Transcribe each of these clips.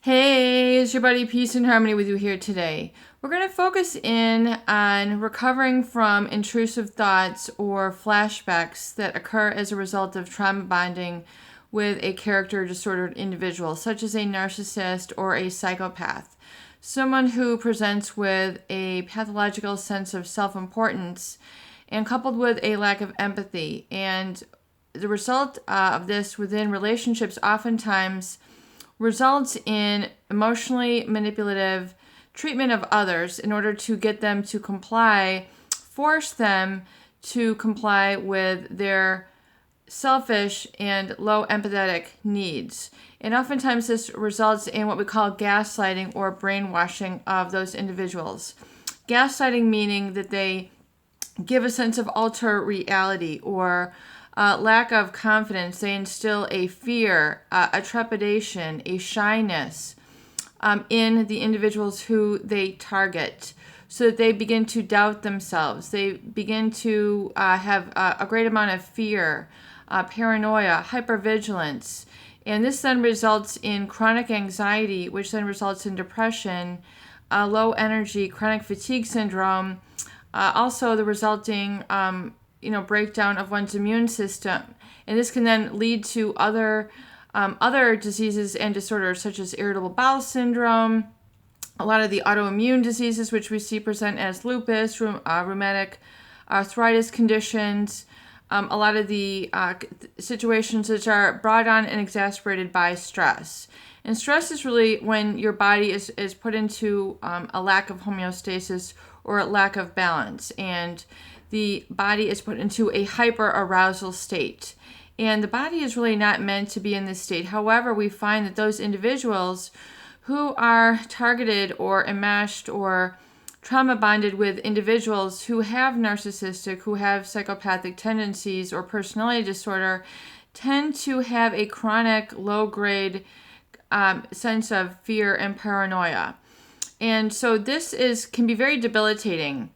Hey, it's your buddy Peace and Harmony with you here today. We're going to focus in on recovering from intrusive thoughts or flashbacks that occur as a result of trauma bonding with a character disordered individual, such as a narcissist or a psychopath. Someone who presents with a pathological sense of self-importance and coupled with a lack of empathy. And the result of this within relationships oftentimes results in emotionally manipulative treatment of others in order to get them to comply, force them to comply with their selfish and low empathetic needs. And oftentimes this results in what we call gaslighting or brainwashing of those individuals. Gaslighting meaning that they give a sense of alter reality or lack of confidence. They instill a fear, a trepidation, a shyness in the individuals who they target, so that they begin to doubt themselves. They begin to have a great amount of fear, paranoia, hypervigilance. And this then results in chronic anxiety, which then results in depression, low energy, chronic fatigue syndrome, also the resulting breakdown of one's immune system. And this can then lead to other diseases and disorders such as irritable bowel syndrome, a lot of the autoimmune diseases which we see present as lupus, rheumatic arthritis conditions, a lot of the situations which are brought on and exacerbated by stress. And stress is really when your body is put into a lack of homeostasis or a lack of balance, and the body is put into a hyper-arousal state. And the body is really not meant to be in this state. However, we find that those individuals who are targeted or enmeshed or trauma bonded with individuals who have narcissistic, who have psychopathic tendencies or personality disorder, tend to have a chronic low-grade sense of fear and paranoia. And so this can be very debilitating.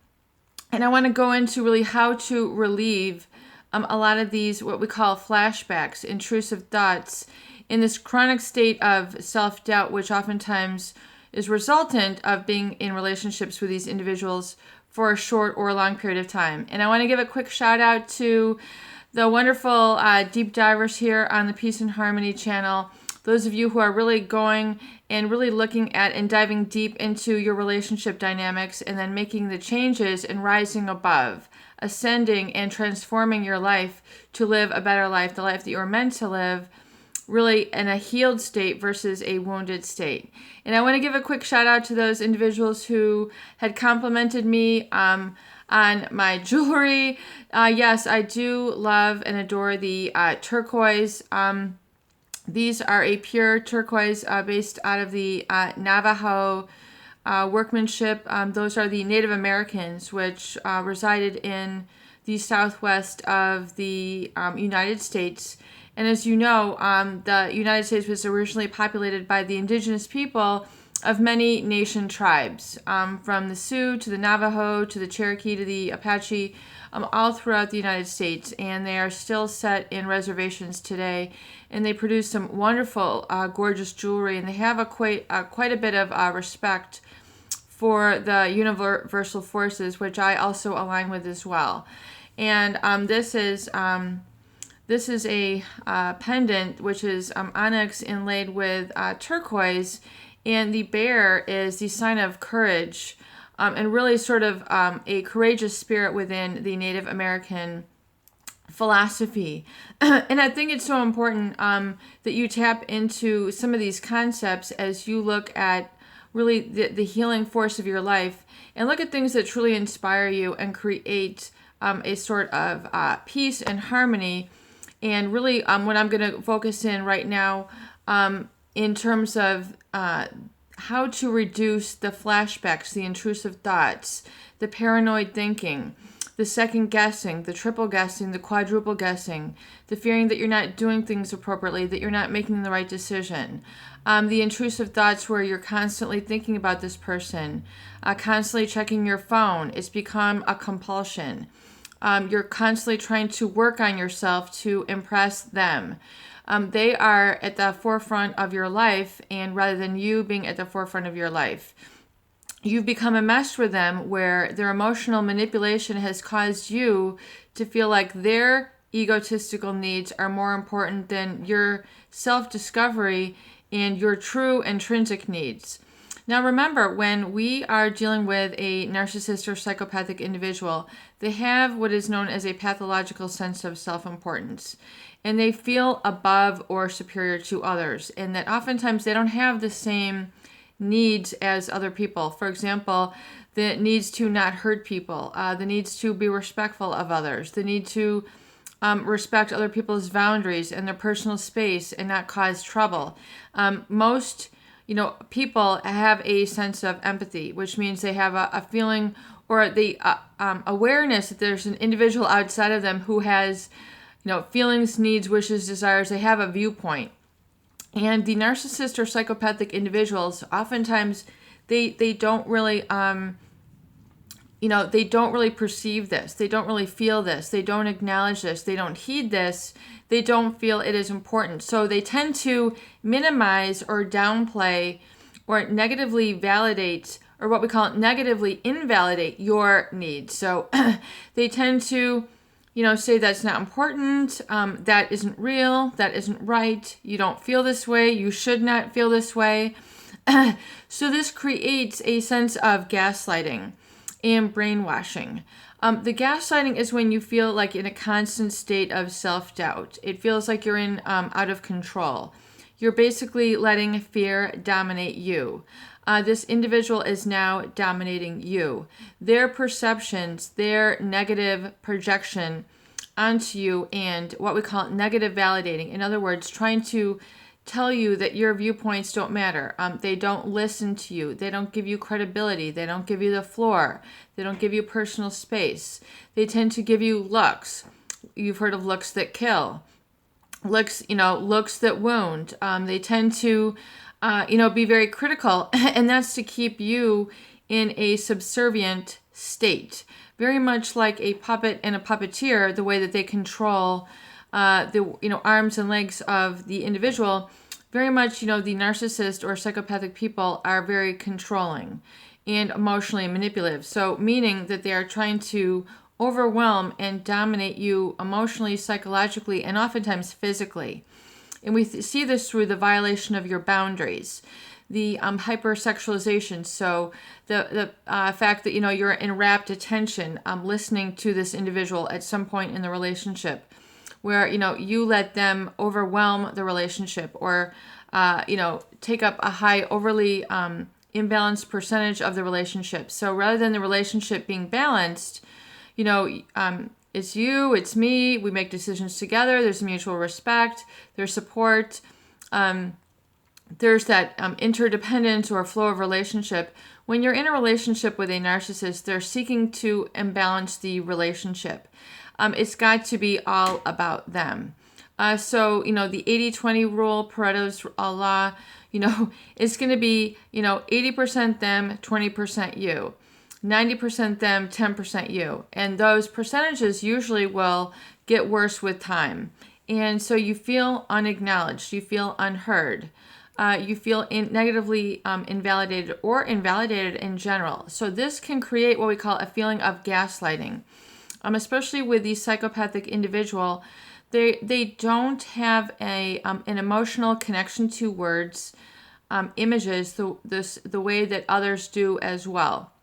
And I want to go into really how to relieve a lot of these, what we call flashbacks, intrusive thoughts, in this chronic state of self-doubt, which oftentimes is resultant of being in relationships with these individuals for a short or a long period of time. And I want to give a quick shout out to the wonderful deep divers here on the Peace and Harmony channel. Those of you who are really going and really looking at and diving deep into your relationship dynamics and then making the changes and rising above, ascending and transforming your life to live a better life, the life that you're meant to live, really in a healed state versus a wounded state. And I want to give a quick shout out to those individuals who had complimented me on my jewelry. Yes, I do love and adore the turquoise. These are a pure turquoise based out of the Navajo workmanship. Those are the Native Americans which resided in the southwest of the United States. And as you know, the United States was originally populated by the indigenous people of many nation tribes, from the Sioux to the Navajo to the Cherokee to the Apache, all throughout the United States. And they are still set in reservations today. And they produce some wonderful, gorgeous jewelry. And they have quite a bit of respect for the universal forces, which I also align with as well. And this is a pendant, which is onyx inlaid with turquoise, and the bear is the sign of courage, and really sort of a courageous spirit within the Native American philosophy. And I think it's so important that you tap into some of these concepts as you look at really the healing force of your life, and look at things that truly inspire you and create a sort of peace and harmony. And really what I'm going to focus in right now in terms of how to reduce the flashbacks, the intrusive thoughts, the paranoid thinking, the second guessing, the triple guessing, the quadruple guessing, the fearing that you're not doing things appropriately, that you're not making the right decision, the intrusive thoughts where you're constantly thinking about this person, constantly checking your phone. It's become a compulsion. You're constantly trying to work on yourself to impress them. They are at the forefront of your life, and rather than you being at the forefront of your life, you've become enmeshed with them where their emotional manipulation has caused you to feel like their egotistical needs are more important than your self-discovery and your true intrinsic needs. Now remember, when we are dealing with a narcissist or psychopathic individual, they have what is known as a pathological sense of self-importance. And they feel above or superior to others. And that oftentimes they don't have the same needs as other people. For example, the needs to not hurt people, the needs to be respectful of others, the need to respect other people's boundaries and their personal space and not cause trouble. Most people have a sense of empathy, which means they have a feeling or the awareness that there's an individual outside of them who has feelings, needs, wishes, desires. They have a viewpoint. And the narcissist or psychopathic individuals, oftentimes, they don't really, they don't really perceive this. They don't really feel this. They don't acknowledge this. They don't heed this. They don't feel it is important. So they tend to minimize or downplay or negatively validate, or what we call negatively invalidate your needs. So they tend to say that's not important, that isn't real, that isn't right, you don't feel this way, you should not feel this way. So this creates a sense of gaslighting and brainwashing. The gaslighting is when you feel like in a constant state of self-doubt. It feels like you're in out of control. You're basically letting fear dominate you. This individual is now dominating you. Their perceptions, their negative projection onto you, and what we call negative validating. In other words, trying to tell you that your viewpoints don't matter. They don't listen to you. They don't give you credibility. They don't give you the floor. They don't give you personal space. They tend to give you looks. You've heard of looks that kill. Looks that wound. They tend to be very critical, and that's to keep you in a subservient state. Very much like a puppet and a puppeteer, the way that they control the arms and legs of the individual. Very much, the narcissist or psychopathic people are very controlling and emotionally manipulative. So meaning that they are trying to overwhelm and dominate you emotionally, psychologically, and oftentimes physically. And we see this through the violation of your boundaries, the hypersexualization. So the fact that, you're in rapt attention, listening to this individual at some point in the relationship where, you let them overwhelm the relationship or, take up a high, overly imbalanced percentage of the relationship. So rather than the relationship being balanced, it's you, it's me, we make decisions together, there's mutual respect, there's support, there's that interdependence or flow of relationship. When you're in a relationship with a narcissist, they're seeking to imbalance the relationship. It's got to be all about them. So, the 80-20 rule, Pareto's law, it's going to be, 80% them, 20% you. 90% them, 10% you. And those percentages usually will get worse with time. And so you feel unacknowledged, you feel unheard, you feel negatively invalidated or invalidated in general. So this can create what we call a feeling of gaslighting, especially with the psychopathic individual. They don't have an emotional connection to words, images, the way that others do as well.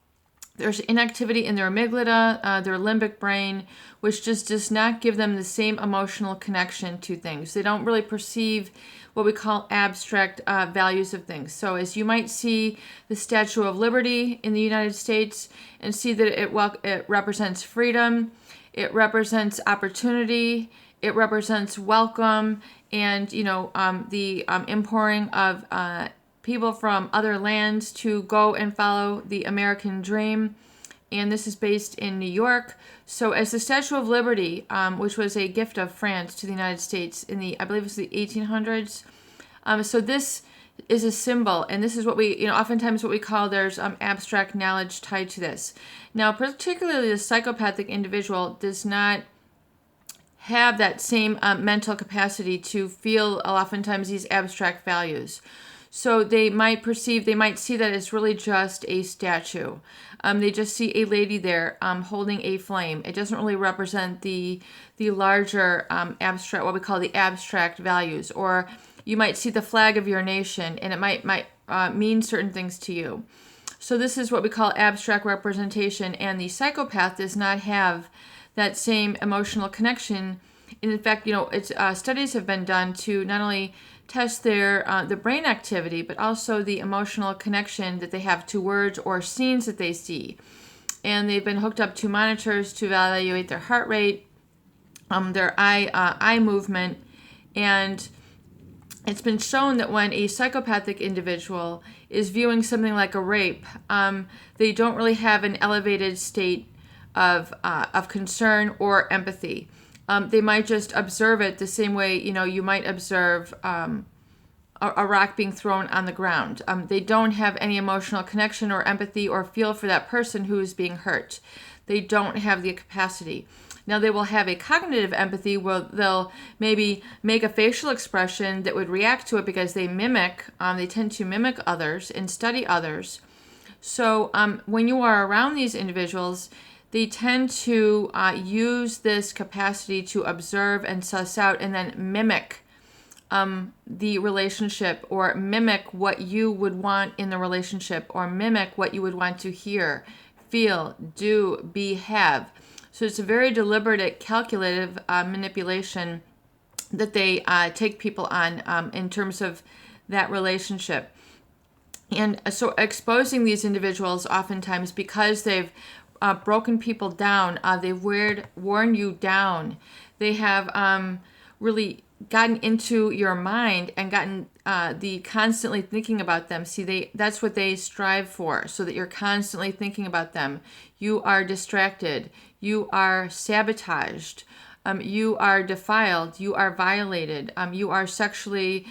There's inactivity in their amygdala, their limbic brain, which just does not give them the same emotional connection to things. They don't really perceive what we call abstract values of things. So as you might see the Statue of Liberty in the United States and see that it represents freedom, it represents opportunity, it represents welcome, and the impouring of people from other lands to go and follow the American dream. And this is based in New York. So as the Statue of Liberty, which was a gift of France to the United States in I believe it was the 1800s. So this is a symbol, and this is what we, oftentimes what we call there's abstract knowledge tied to this. Now, particularly the psychopathic individual does not have that same mental capacity to feel oftentimes these abstract values. So they might see that it's really just a statue. They just see a lady there holding a flame. It doesn't really represent the larger abstract, what we call the abstract values. Or you might see the flag of your nation, and it might mean certain things to you. So this is what we call abstract representation, and the psychopath does not have that same emotional connection. And in fact, studies have been done to not only test the brain activity, but also the emotional connection that they have to words or scenes that they see. And they've been hooked up to monitors to evaluate their heart rate, their eye movement, and it's been shown that when a psychopathic individual is viewing something like a rape, they don't really have an elevated state of concern or empathy. They might just observe it the same way, you might observe a rock being thrown on the ground. They don't have any emotional connection or empathy or feel for that person who is being hurt. They don't have the capacity. Now, they will have a cognitive empathy where they'll maybe make a facial expression that would react to it because they tend to mimic others and study others. So when you are around these individuals, they tend to use this capacity to observe and suss out and then mimic the relationship, or mimic what you would want in the relationship, or mimic what you would want to hear, feel, do, be, have. So it's a very deliberate, calculative manipulation that they take people on in terms of that relationship. And so exposing these individuals oftentimes, because they've broken people down, they've worn you down, they have really gotten into your mind and gotten the constantly thinking about them. See, that's what they strive for, so that you're constantly thinking about them. You are distracted. You are sabotaged. You are defiled. You are violated. You are sexually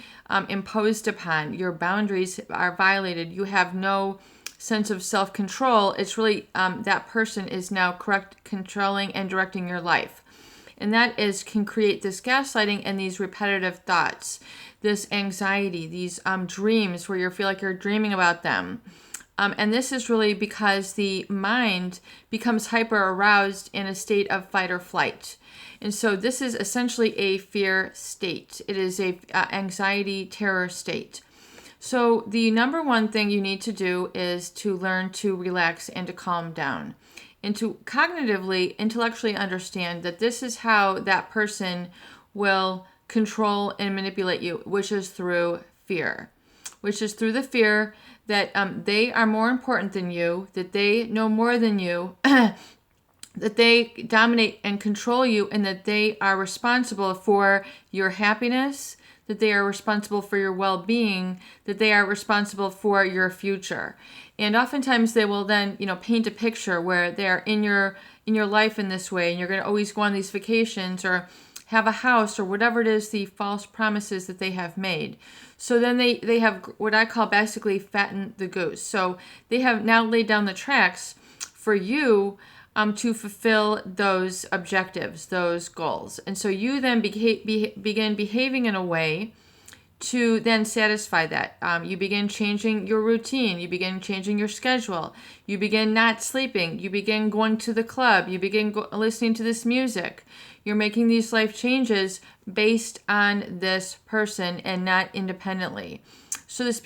imposed upon. Your boundaries are violated. You have no sense of self-control. It's really that person is now controlling and directing your life. And that can create this gaslighting and these repetitive thoughts, this anxiety, these dreams where you feel like you're dreaming about them. And this is really because the mind becomes hyper-aroused in a state of fight or flight. And so this is essentially a fear state. It is a anxiety, terror state. So the number one thing you need to do is to learn to relax and to calm down, and to cognitively, intellectually understand that this is how that person will control and manipulate you, which is through fear, which is through the fear that they are more important than you, that they know more than you, that they dominate and control you, and that they are responsible for your happiness, that they are responsible for your well-being, that they are responsible for your future. And oftentimes they will then, paint a picture where they're in your life in this way, and you're going to always go on these vacations or have a house or whatever it is, the false promises that they have made. So then they have what I call basically fatten the goose. So they have now laid down the tracks for you to fulfill those objectives, those goals. And so you then begin behaving in a way to then satisfy that. You begin changing your routine. You begin changing your schedule. You begin not sleeping. You begin going to the club. You begin listening to this music. You're making these life changes based on this person and not independently. So this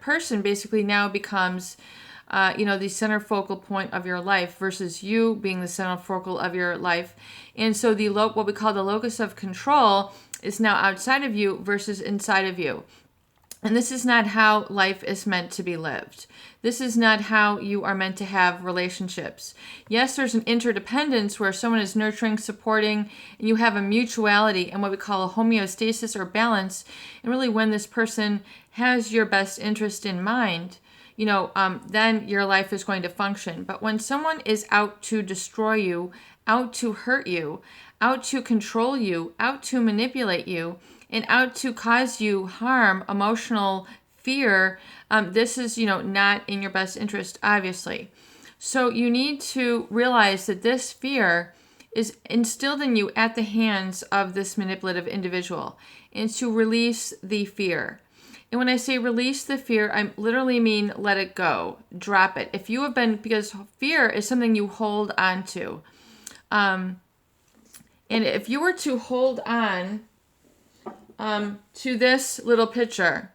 person basically now becomes the center focal point of your life versus you being the center focal of your life. And so what we call the locus of control is now outside of you versus inside of you. And this is not how life is meant to be lived. This is not how you are meant to have relationships. Yes, there's an interdependence where someone is nurturing, supporting, and you have a mutuality and what we call a homeostasis or balance. And really when this person has your best interest in mind, then your life is going to function. But when someone is out to destroy you, out to hurt you, out to control you, out to manipulate you, and out to cause you harm, emotional fear, this is, not in your best interest, obviously. So you need to realize that this fear is instilled in you at the hands of this manipulative individual, and to release the fear. And when I say release the fear, I literally mean let it go, drop it. If you have been, because fear is something you hold on to. And if you were to hold on to this little picture,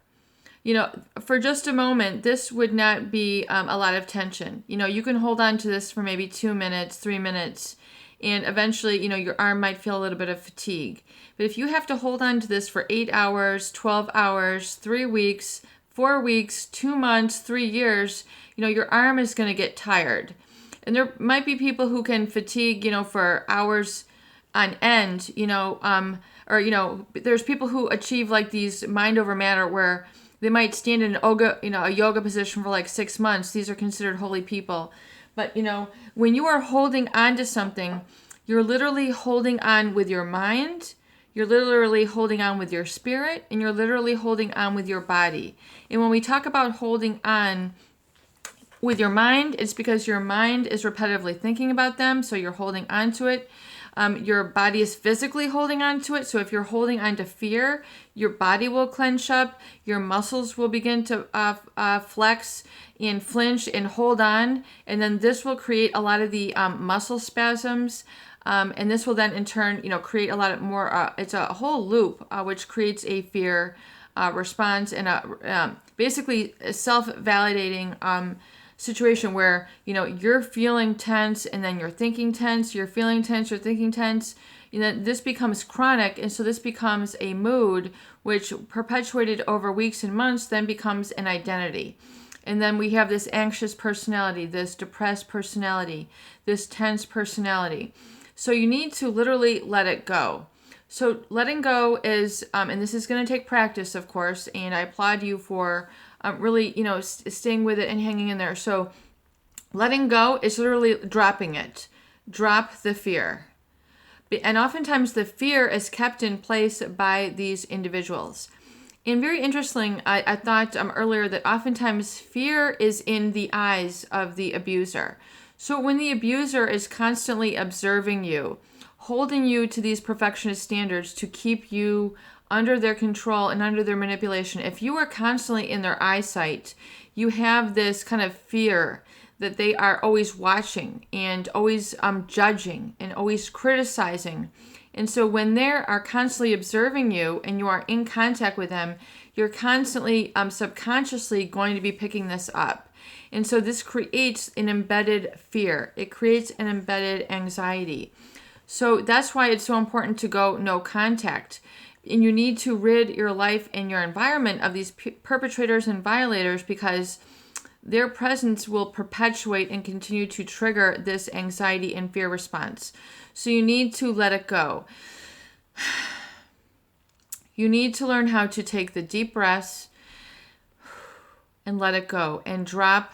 for just a moment, this would not be a lot of tension. You can hold on to this for maybe 2 minutes, 3 minutes, and eventually, your arm might feel a little bit of fatigue. But if you have to hold on to this for 8 hours, 12 hours, 3 weeks, 4 weeks, 2 months, 3 years, your arm is going to get tired. And there might be people who can fatigue, for hours on end, there's people who achieve like these mind over matter where they might stand in a yoga position for like 6 months. These are considered holy people. But, when you are holding on to something, you're literally holding on with your mind, you're literally holding on with your spirit, and you're literally holding on with your body. And when we talk about holding on with your mind, it's because your mind is repetitively thinking about them, so you're holding on to it. Your body is physically holding on to it. So if you're holding on to fear, your body will clench up, your muscles will begin to flex and flinch and hold on. And then this will create a lot of the muscle spasms. And this will then in turn, create a lot of more, it's a whole loop, which creates a fear response and basically a self-validating situation where you're feeling tense and then you're thinking tense, you're feeling tense, you're thinking tense. This becomes chronic, and so this becomes a mood which perpetuated over weeks and months then becomes an identity. And then we have this anxious personality, this depressed personality, this tense personality. So you need to literally let it go. So letting go is, and this is going to take practice, of course, and I applaud you for really, staying with it and hanging in there. So letting go is literally dropping it. Drop the fear. And oftentimes the fear is kept in place by these individuals. And very interesting, I thought earlier that oftentimes fear is in the eyes of the abuser. So when the abuser is constantly observing you, holding you to these perfectionist standards to keep you under their control and under their manipulation, if you are constantly in their eyesight, you have this kind of fear that they are always watching and always judging and always criticizing. And so when they are constantly observing you and you are in contact with them, you're constantly subconsciously going to be picking this up. And so this creates an embedded fear. It creates an embedded anxiety. So that's why it's so important to go no contact. And you need to rid your life and your environment of these perpetrators and violators, because their presence will perpetuate and continue to trigger this anxiety and fear response. So you need to let it go. You need to learn how to take the deep breaths and let it go and drop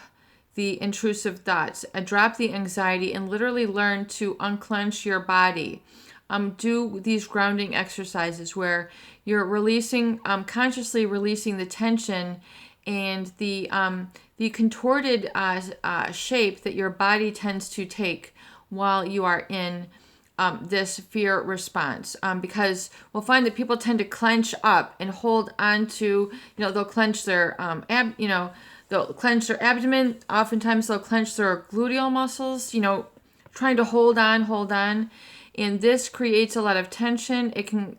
the intrusive thoughts, and drop the anxiety, and literally learn to unclench your body. Do these grounding exercises where you're releasing, consciously releasing the tension and the contorted shape that your body tends to take while you are in this fear response. Because we'll find that people tend to clench up and hold on to, they'll clench their they'll clench their abdomen. Oftentimes they'll clench their gluteal muscles, trying to hold on. And this creates a lot of tension. It can,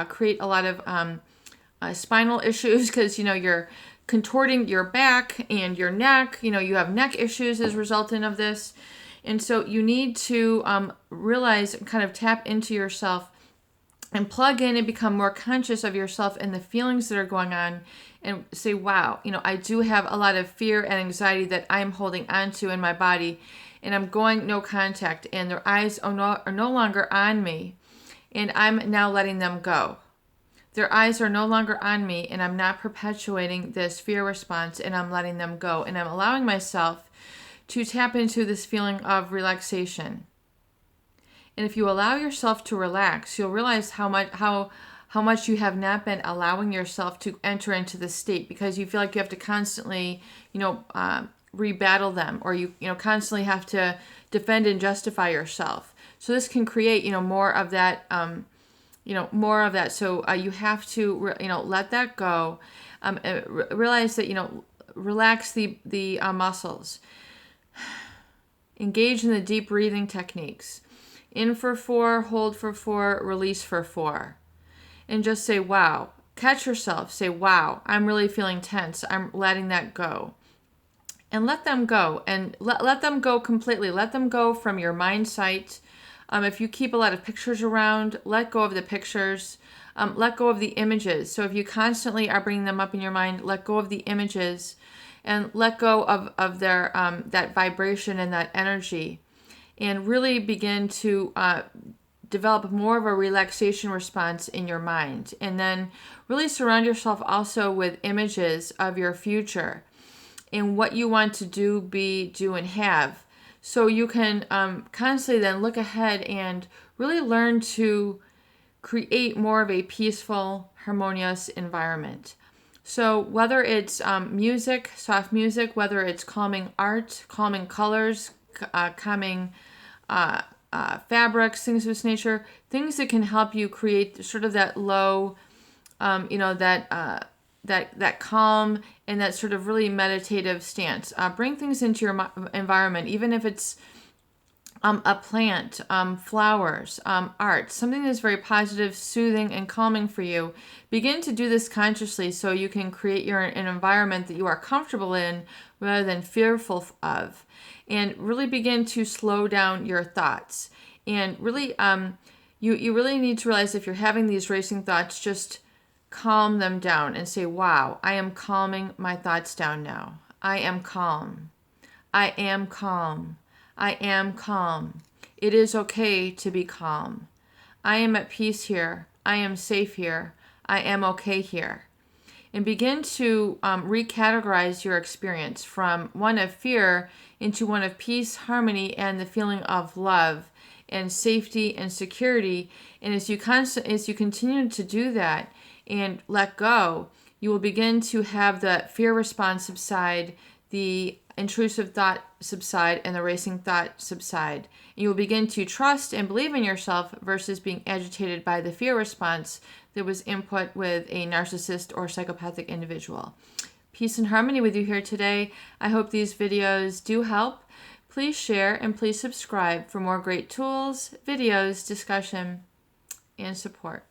create a lot of spinal issues, because, you're contorting your back and your neck. You have neck issues as a resultant of this. And so you need to realize, kind of tap into yourself and plug in and become more conscious of yourself and the feelings that are going on, and say, wow, I do have a lot of fear and anxiety that I'm holding on to in my body, and I'm going no contact, and their eyes are no longer on me, and I'm now letting them go. Their eyes are no longer on me, and I'm not perpetuating this fear response, and I'm letting them go, and I'm allowing myself to tap into this feeling of relaxation. And if you allow yourself to relax, you'll realize how much you have not been allowing yourself to enter into this state, because you feel like you have to constantly, rebattle them, or you constantly have to defend and justify yourself. So this can create, more of that, more of that. So you have to, let that go. Realize that, relax the muscles. Engage in the deep breathing techniques. In for 4, hold for 4, release for 4. And just say, wow. Catch yourself. Say, wow, I'm really feeling tense. I'm letting that go. And let them go. And let them go completely. Let them go from your mind sight. If you keep a lot of pictures around, let go of the pictures. Let go of the images. So if you constantly are bringing them up in your mind, let go of the images. And let go of their that vibration and that energy. And really begin to develop more of a relaxation response in your mind. And then really surround yourself also with images of your future and what you want to do, be, do, and have. So you can constantly then look ahead and really learn to create more of a peaceful, harmonious environment. So whether it's music, soft music, whether it's calming art, calming colors, calming fabrics, things of this nature, things that can help you create sort of that low, that calm and that sort of really meditative stance. Bring things into your environment, even if it's a plant, flowers, art, something that's very positive, soothing, and calming for you. Begin to do this consciously so you can create an environment that you are comfortable in rather than fearful of. And really begin to slow down your thoughts. And really, you really need to realize if you're having these racing thoughts, just calm them down and say, wow, I am calming my thoughts down now. I am calm. I am calm. I am calm. It is okay to be calm. I am at peace here. I am safe here. I am okay here. And begin to recategorize your experience from one of fear into one of peace, harmony, and the feeling of love and safety and security. And as you continue to do that and let go, you will begin to have the fear response subside, the intrusive thought subside, and the racing thought subside. And you will begin to trust and believe in yourself versus being agitated by the fear response that was input with a narcissist or psychopathic individual. Peace and harmony with you here today. I hope these videos do help. Please share and please subscribe for more great tools, videos, discussion, and support.